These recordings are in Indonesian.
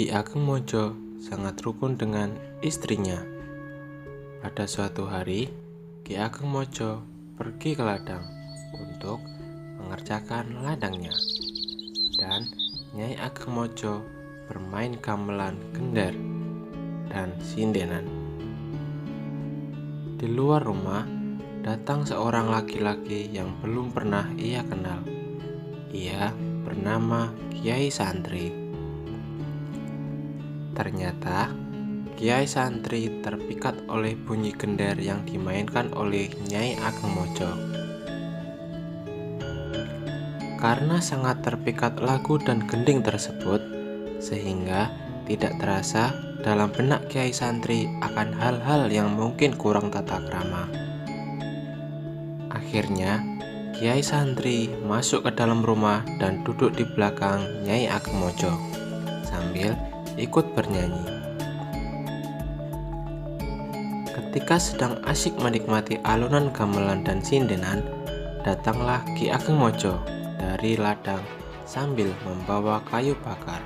Ki Ageng Mojo sangat rukun dengan istrinya. Pada suatu hari, Ki Ageng Mojo pergi ke ladang untuk mengerjakan ladangnya. Dan Nyai Ageng Mojo bermain gamelan gender dan sindenan. Di luar rumah, datang seorang laki-laki yang belum pernah ia kenal. Ia bernama Kiai Santri. Ternyata Kiai Santri terpikat oleh bunyi gender yang dimainkan oleh Nyai Ageng Mojo. Karena sangat terpikat lagu dan gending tersebut, sehingga tidak terasa dalam benak Kiai Santri akan hal-hal yang mungkin kurang tata krama. Akhirnya Kiai Santri masuk ke dalam rumah dan duduk di belakang Nyai Ageng Mojo sambil ikut bernyanyi. Ketika sedang asyik menikmati alunan gamelan dan sindenan, datanglah Ki Ageng Mojo dari ladang sambil membawa kayu bakar.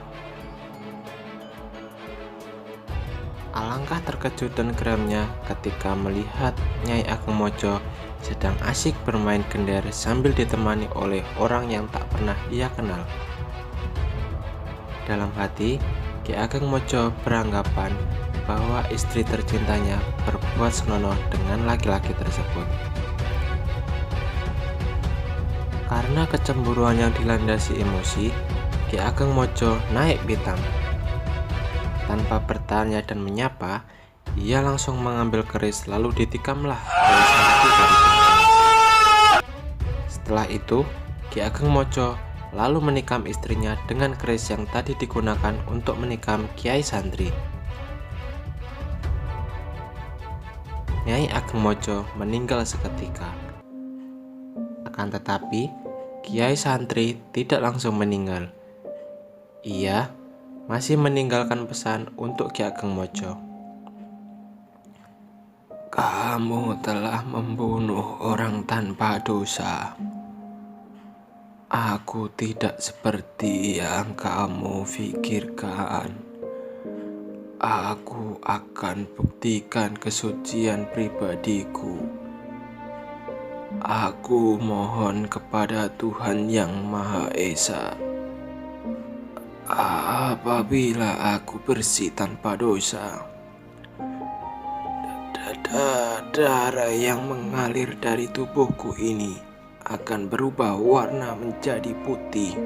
Alangkah terkejut dan geramnya ketika melihat Nyai Ageng Mojo sedang asyik bermain gender sambil ditemani oleh orang yang tak pernah ia kenal. Dalam hati, Ki Ageng Mojo beranggapan bahwa istri tercintanya berbuat senonoh dengan laki-laki tersebut. Karena kecemburuan yang dilandasi emosi, Ki Ageng Mojo naik pitam. Tanpa bertanya dan menyapa, ia langsung mengambil keris lalu ditikamlah oleh sang dari. Setelah itu, Ki Ageng Mojo lalu menikam istrinya dengan keris yang tadi digunakan untuk menikam Kiai Santri. Nyai Ageng Mojo meninggal seketika. Akan tetapi, Kiai Santri tidak langsung meninggal. Ia masih meninggalkan pesan untuk Ki Ageng Mojo. "Kamu telah membunuh orang tanpa dosa. Aku tidak seperti yang kamu pikirkan. Aku akan buktikan kesucian pribadiku. Aku mohon kepada Tuhan Yang Maha Esa. Apabila aku bersih tanpa dosa, darah yang mengalir dari tubuhku ini akan berubah warna menjadi putih.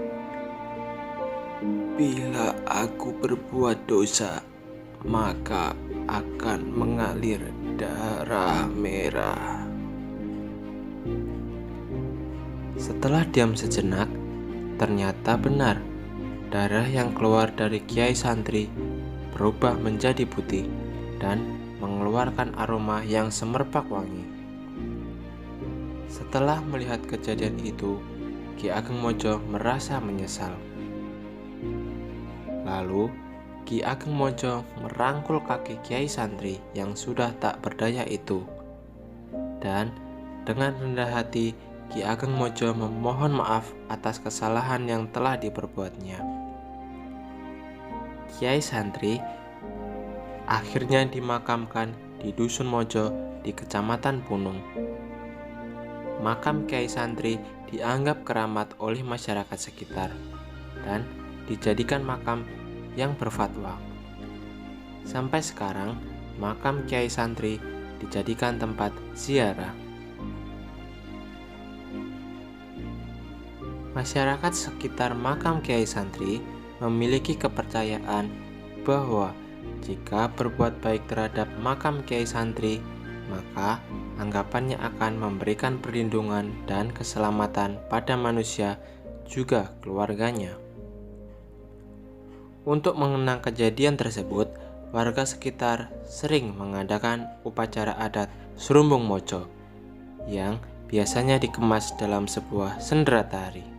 Bila aku berbuat dosa, maka akan mengalir darah merah." Setelah diam sejenak, ternyata benar, darah yang keluar dari Kiai Santri berubah menjadi putih dan mengeluarkan aroma yang semerbak wangi. Setelah melihat kejadian itu, Ki Ageng Mojo merasa menyesal. Lalu, Ki Ageng Mojo merangkul kaki Kiai Santri yang sudah tak berdaya itu. Dan dengan rendah hati, Ki Ageng Mojo memohon maaf atas kesalahan yang telah diperbuatnya. Kiai Santri akhirnya dimakamkan di Dusun Mojo di Kecamatan Punung. Makam Kiai Santri dianggap keramat oleh masyarakat sekitar dan dijadikan makam yang berfatwa. Sampai sekarang, makam Kiai Santri dijadikan tempat ziarah. Masyarakat sekitar makam Kiai Santri memiliki kepercayaan bahwa jika berbuat baik terhadap makam Kiai Santri, maka anggapannya akan memberikan perlindungan dan keselamatan pada manusia juga keluarganya. Untuk mengenang kejadian tersebut, warga sekitar sering mengadakan upacara adat Serumbung Mojo yang biasanya dikemas dalam sebuah sendera tari.